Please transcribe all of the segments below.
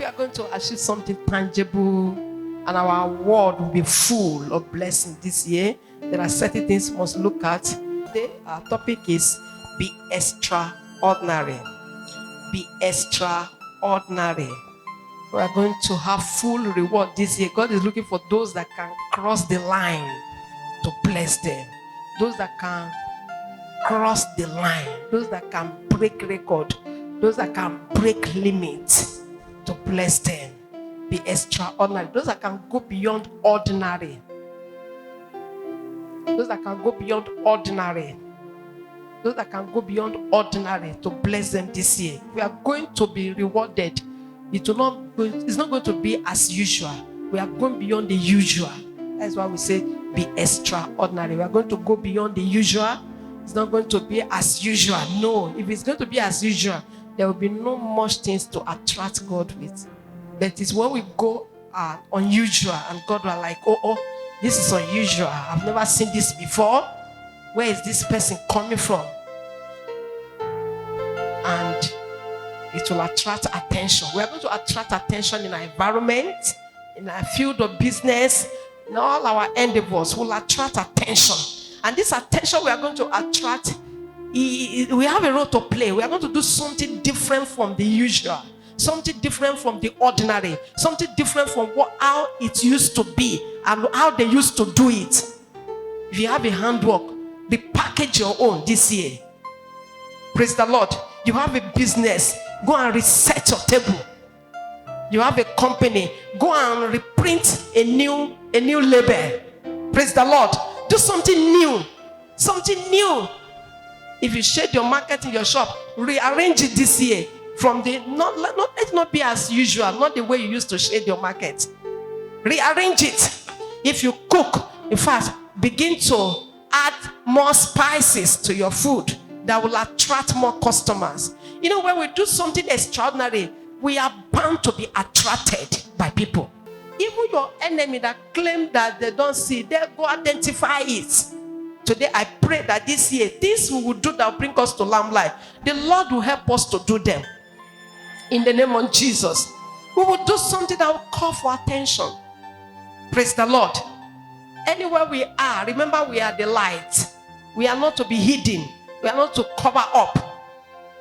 are going to achieve something tangible and our world will be full of blessing this year, there are certain things we must look at. Today, our topic is be extraordinary. Be extraordinary. We are going to have full reward this year. God is looking for those that can cross the line to bless them. Those that can cross the line. Those that can break record. Those that can break limits to bless them. Be extraordinary. Those that can go beyond ordinary. Those that can go beyond ordinary. Those that can go beyond ordinary to bless them this year. We are going to be rewarded. It's not going to be as usual. We are going beyond the usual. That's why we say be extraordinary. We are going to go beyond the usual. It's not going to be as usual. No, if it's going to be as usual, there will be no much things to attract God with. That is when we go unusual and God will like, oh, this is unusual. I've never seen this before. Where is this person coming from? And it will attract attention. We are going to attract attention in our environment, in our field of business, in all our endeavors will attract attention. And this attention we are going to attract, we have a role to play. We are going to do something different from the usual, something different from the ordinary, something different from how it used to be and how they used to do it. If you have a handwork, repackage your own this year. Praise the Lord. You have a business, go and reset your table. You have a company, go and reprint a new label. Praise the Lord. Do something new. Something new. If you shade your market in your shop, rearrange it this year. From the let not be as usual, not the way you used to shade your market. Rearrange it. If you cook, in fact, begin to add more spices to your food that will attract more customers. You know, when we do something extraordinary, we are bound to be attracted by people. Even your enemy that claim that they don't see, they go identify it. Today, I pray that this year, things we will do that will bring us to lamplight, the Lord will help us to do them. In the name of Jesus, we will do something that will call for attention. Praise the Lord. Anywhere we are, remember we are the light. We are not to be hidden. We are not to cover up.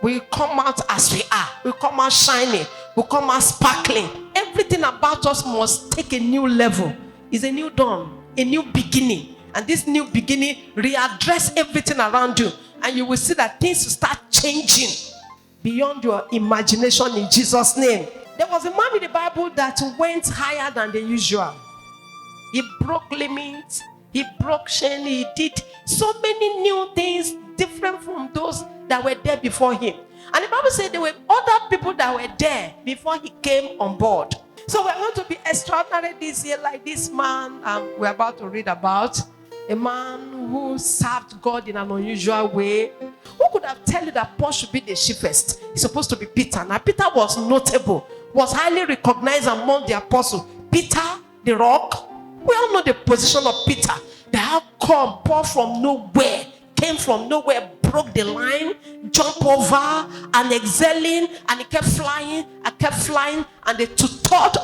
We come out as we are. We come out shining. We come out sparkling. Everything about us must take a new level. It's a new dawn, a new beginning. And this new beginning readdress everything around you. And you will see that things will start changing beyond your imagination in Jesus' name. There was a man in the Bible that went higher than the usual. He broke limits. He broke chain. He did so many new things different from those that were there before him. And the Bible said there were other people that were there before he came on board. So we're going to be extraordinary this year, like this man we're about to read about. A man who served God in an unusual way. Who could have told you that Paul should be the chiefest? He's supposed to be Peter. Now Peter was notable, was highly recognized among the apostles. Peter, the rock. We all know the position of Peter. That how come Paul from nowhere, came from nowhere, broke the line, jumped over and excelling, and he kept flying, and the two-thirds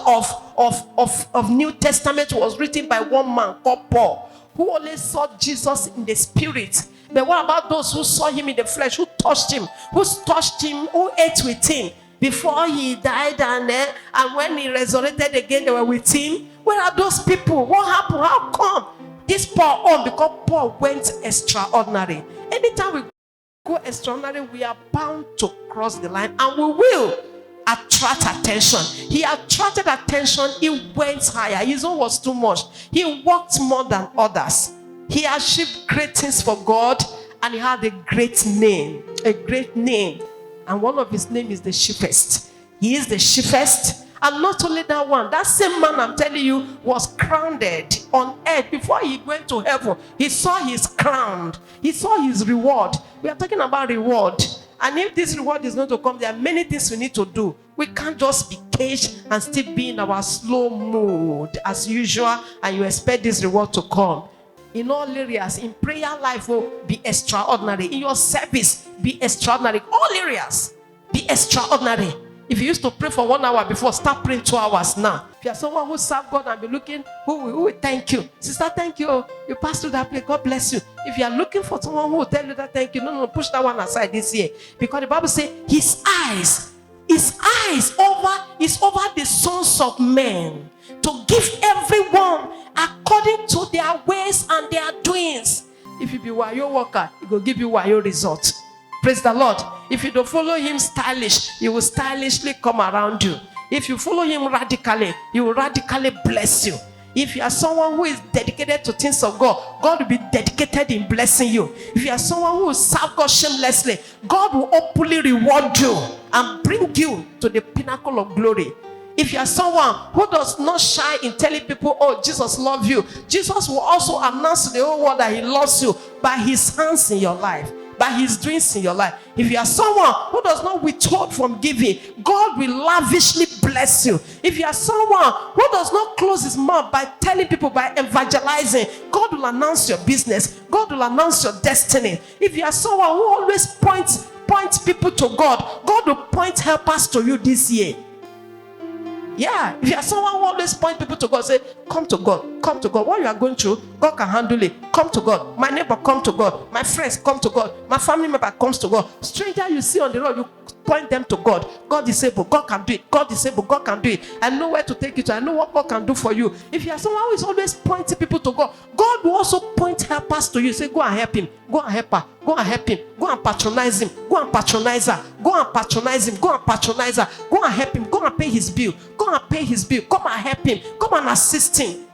of New Testament was written by one man called Paul, who only saw Jesus in the spirit. But what about those who saw him in the flesh, who touched him, who ate with him before he died, and when he resurrected again, they were with him? Where are those people? What happened? How come this Paul on? Because Paul went extraordinary. Anytime we go extraordinary, we are bound to cross the line, and we will attract attention. He attracted attention. He went higher. His own was too much. He worked more than others. He achieved great things for God, and he had a great name. A great name. And one of his names is the chiefest. He is the chiefest. And not only that one, that same man, I'm telling you, was crowned on earth. Before he went to heaven, he saw his crown. He saw his reward. We are talking about reward. And if this reward is going to come, there are many things we need to do. We can't just be caged and still be in our slow mood as usual, and you expect this reward to come. In all areas, in prayer life, be extraordinary. In your service, be extraordinary. All areas, be extraordinary. If you used to pray for 1 hour before, start praying 2 hours now. If you are someone who serve God and be looking, who will thank you. Sister, thank you. You passed through that place. God bless you. If you are looking for someone who will tell you that thank you, no, push that one aside this year. Because the Bible says his eyes is over the sons of men to give everyone according to their ways and their doings. If you be wayo worker, he will give you wayo result. Praise the Lord. If you don't follow him stylish, he will stylishly come around you. If you follow him radically, he will radically bless you. If you are someone who is dedicated to things of God, God will be dedicated in blessing you. If you are someone who will serve God shamelessly, God will openly reward you and bring you to the pinnacle of glory. If you are someone who does not shy in telling people, oh, Jesus loves you, Jesus will also announce to the whole world that he loves you by his hands in your life, by his doings in your life. If you are someone who does not withhold from giving, God will lavishly bless you. If you are someone who does not close his mouth by telling people, by evangelizing, God will announce your business. God will announce your destiny. If you are someone who always points people to God, God will point helpers to you this year. Yeah, if you are someone who always point people to God, say, come to God, come to God. What you are going through, God can handle it. Come to God. My neighbor, come to God. My friends, come to God. My family member comes to God. Stranger you see on the road, you point them to God. God is able. God can do it. God is able. God can do it. I know where to take you to. I know what God can do for you. If you are someone who is always pointing people to God, God will also point helpers to you. Say, go and help him. Go and help her. Go and help him. Go and patronize him. Go and patronize her. Go and patronize him. Go and patronize her. Go and help him. Go and pay his bill. Go and pay his bill. Come and help him. Come and assist him.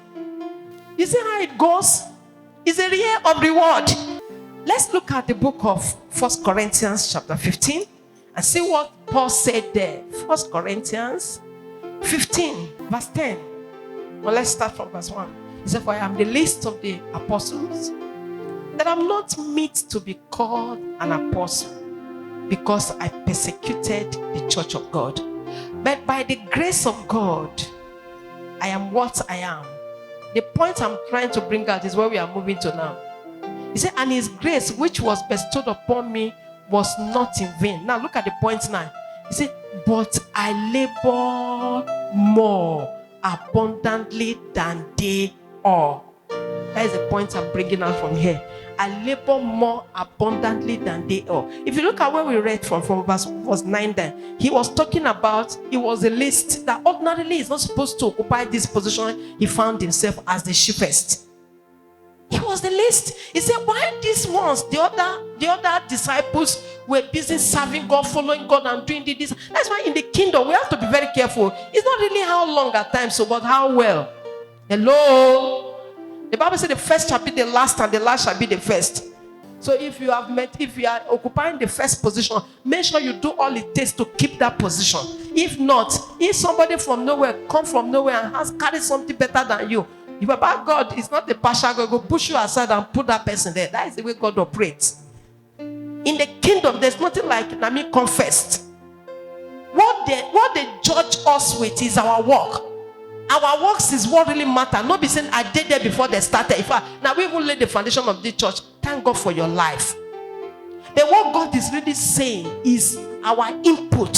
You see how it goes? It's a year of reward. Let's look at the book of 1 Corinthians chapter 15 and see what Paul said there. 1 Corinthians 15 verse 10. Well, let's start from verse 1. He said, for I am the least of the apostles, that I'm not meet to be called an apostle, because I persecuted the church of God. But by the grace of God, I am what I am. The point I'm trying to bring out is where we are moving to now. He said, and his grace which was bestowed upon me was not in vain. Now look at the point now. He said, but I labor more abundantly than they all. That is the point I'm bringing out from here. I labor more abundantly than they all. If you look at where we read from verse 9 then, he was talking about, it was a list that ordinarily is not supposed to occupy this position. He found himself as the chiefest. He was the least. He said, why these ones, the other disciples were busy serving God, following God and doing this. That's why in the kingdom we have to be very careful. It's not really how long at times, but how well. Hello. The Bible said the first shall be the last and the last shall be the first. So if you are occupying the first position, make sure you do all it takes to keep that position. If not, if somebody from nowhere come from nowhere and has carried something better than you, if about God is not a partial God, go push you aside and put that person there. That is the way God operates. In the kingdom, there's nothing like Nami confessed. What they judge us with is our work. Our works is what really matters. Not be saying I did there before they started. In fact, now we will lay the foundation of the church. Thank God for your life. But what God is really saying is our input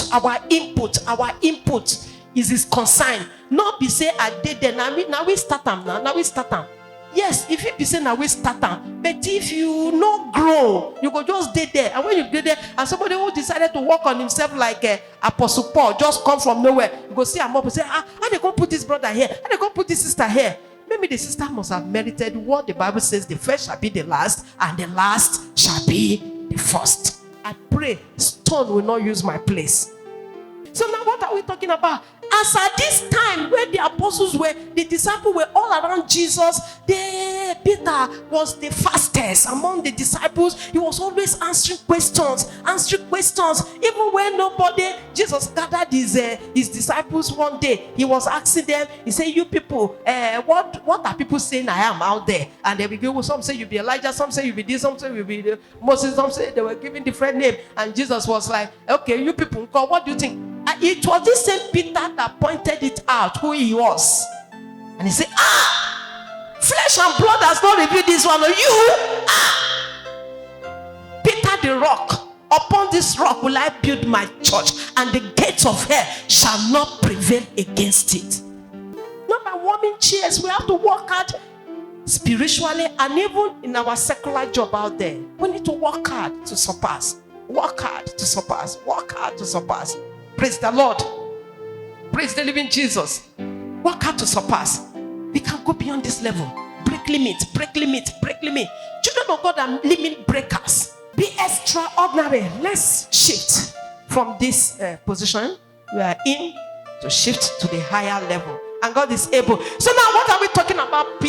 is his concern. Not be saying I did there. Now we start them. Now we start them. Yes, if you be saying now we start them. But if you not grow, you go just stay there. And when you get there, and somebody who decided to work on himself like Apostle Paul, just come from nowhere, you go see him up and say, how they going to put this brother here? How they going to put this sister here? Maybe the sister must have merited what the Bible says, the first shall be the last, and the last shall be the first. I pray stone will not use my place. So now what are we talking about? As at this time where the apostles were, the disciples were all around Jesus, Peter was the fastest among the disciples. He was always answering questions. Even when nobody, Jesus gathered his disciples one day. He was asking them, he said, you people, what are people saying I am out there? And they will, some say you be Elijah, some say you be this, some say you be Moses, some say they were giving different names. And Jesus was like, okay, you people, what do you think? It was this same Peter that pointed it out who he was. And he said, flesh and blood has not revealed this one. You, Peter the rock, Upon this rock will I build my church, and the gates of hell shall not prevail against it. Not by warming chairs. We have to work hard spiritually and even in our secular job out there. We need to work hard to surpass. Work hard to surpass. Work hard to surpass. Praise the Lord. Praise the living Jesus. Work hard to surpass. We can go beyond this level. Break limits, break limits, break limits. Children of God are limit breakers. Be extraordinary. Let's shift from this position we are in to shift to the higher level. And God is able. So now what are we talking about?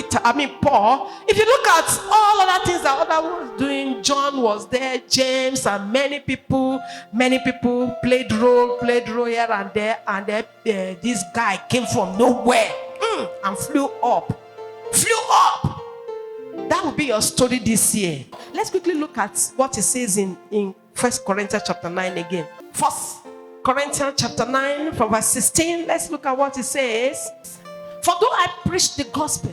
Paul. If you look at all other things that other was doing, John was there, James, and many people played role here and there, and this guy came from nowhere and flew up. That will be your story this year. Let's quickly look at what it says in 1 Corinthians chapter 9 again. 1 Corinthians chapter 9 from verse 16. Let's look at what it says. For though I preach the gospel,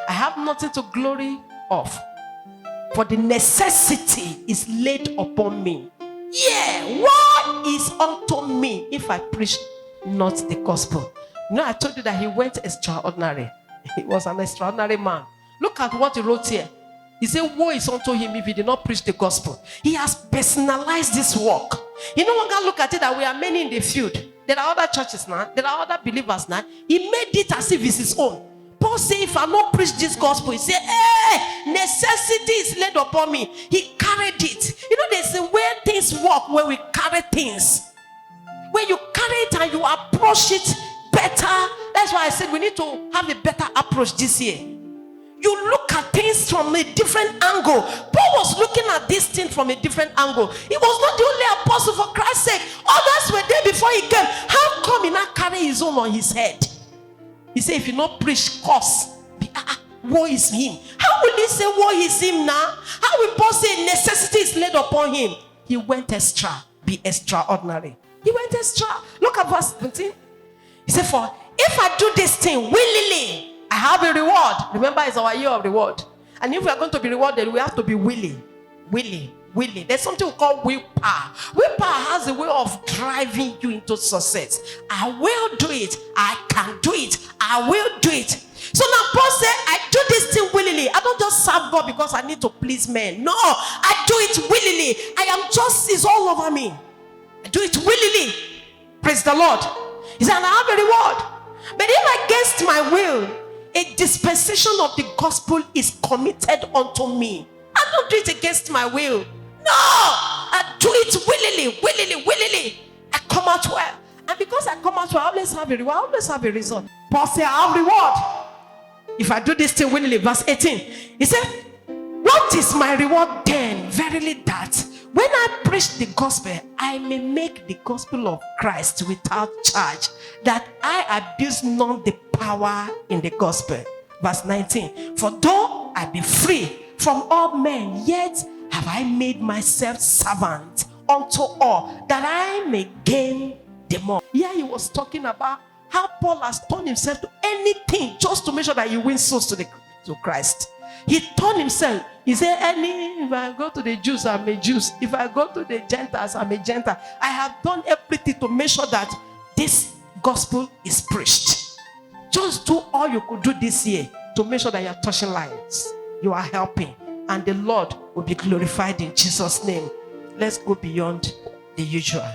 I have nothing to glory of, for the necessity is laid upon me. Yeah, what is unto me if I preach not the gospel? You know, I told you that he went extraordinary. He was an extraordinary man. Look at what he wrote here. He said, woe is unto him if he did not preach the gospel. He has personalized this work. You no longer look at it that we are many in the field. There are other churches now. There are other believers now. He made it as if it's his own. Paul said, if I not preach this gospel, he said, hey, necessity is laid upon me. He carried it. You know, there's a way things work where we carry things. When you carry it and you approach it better. That's why I said we need to have a better approach this year. You look at things from a different angle. Paul was looking at this thing from a different angle. He was not the only apostle, for Christ's sake. Others were there before he came. How come he not carry his own on his head? He said, if you not preach curse, woe is him. How will he say woe is him now? How will Paul say necessity is laid upon him? He went extra. Be extraordinary. He went extra. Look at verse 17. He said, for if I do this thing willingly, I have a reward. Remember, it's our year of reward. And if we are going to be rewarded, we have to be willing. There's something we call willpower. Willpower has a way of driving you into success. I will do it. I can do it. I will do it. So now Paul said, I do this thing willingly. I don't just serve God because I need to please men. No, I do it willingly. I am just, it's all over me. I do it willingly. Praise the Lord. He said, I have a reward. But if against my will, a dispensation of the gospel is committed unto me. I don't do it against my will. No, I do it willingly. I come out well. And because I come out well, I always have a reward. I always have a result. Paul said, I have reward. If I do this thing willingly, verse 18. He said, what is my reward then? Verily that, when I preach the gospel, I may make the gospel of Christ without charge, that I abuse not the power in the gospel. Verse 19. For though I be free from all men, yet have I made myself servant unto all, that I may gain the more. Here he was talking about how Paul has turned himself to anything just to make sure that he wins souls to Christ. He turned himself. He said, if I go to the Jews, I'm a Jew. If I go to the Gentiles, I'm a Gentile. I have done everything to make sure that this gospel is preached. Just do all you could do this year to make sure that you are touching lives. You are helping. And the Lord will be glorified in Jesus' name. Let's go beyond the usual.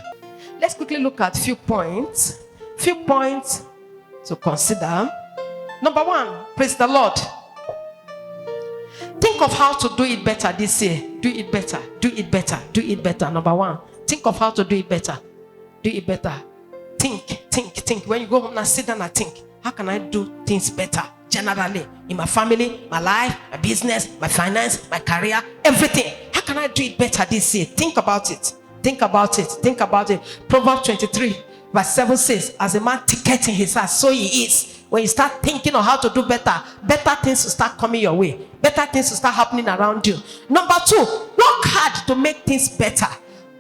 Let's quickly look at few points. Few points to consider. Number one, praise the Lord. Think of how to do it better this year. Do it better. Do it better. Do it better. Number one, think of how to do it better. Do it better. Think. When you go home now, sit down and think. How can I do things better? Generally, in my family, my life, my business, my finance, my career, everything. How can I do it better this year? Think about it. Think about it. Proverbs 23 verse 7 says, as a man thinketh in his heart, so he is. When you start thinking on how to do better things will start coming your way. Better things will start happening around you. Number two, work hard to make things better.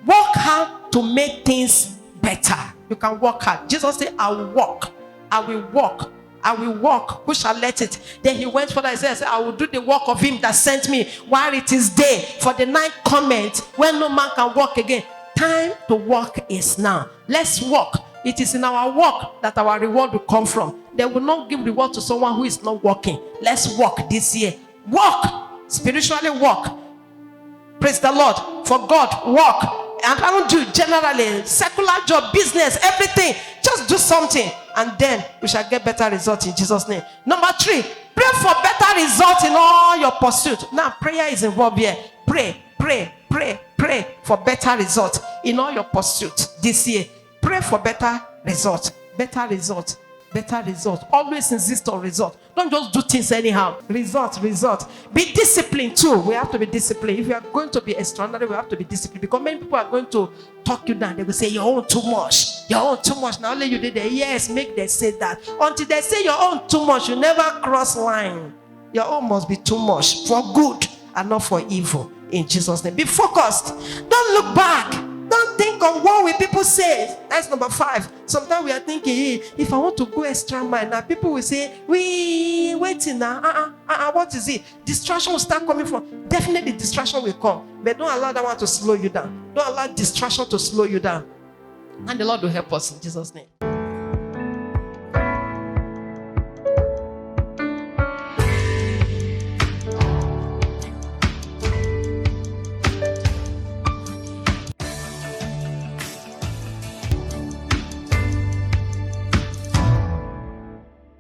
Work hard to make things better. You can work hard. Jesus said, I will walk. I will walk. Who shall let it? Then he went further and said, I will do the work of him that sent me while it is day. For the night cometh when no man can walk again. Time to walk is now. Let's walk. It is in our walk that our reward will come from. They will not give reward to someone who is not walking. Let's walk this year. Walk. Spiritually walk. Praise the Lord. For God, walk. And I don't do generally secular job, business, everything. Just do something, and then we shall get better results in Jesus' name. Number 3, pray for better results in all your pursuit. Now, prayer is involved here. Pray for better results in all your pursuit this year. Pray for better results. Better results. Better results. Always insist on results. Don't just do things anyhow. Results. Be disciplined too. We have to be disciplined. If you are going to be extraordinary, we have to be disciplined. Because many people are going to talk you down. They will say, your own too much. Your own too much. Now only you did that. Yes, make them say that. Until they say your own too much, you never cross line. Your own must be too much for good and not for evil. In Jesus' name. Be focused. Don't look back. Don't think of what will people say. That's number 5. Sometimes we are thinking, hey, if I want to go extra mile, now people will say, we waiting now. What is it? Distraction will start coming from. Definitely distraction will come. But don't allow that one to slow you down. Don't allow distraction to slow you down. And the Lord will help us in Jesus' name.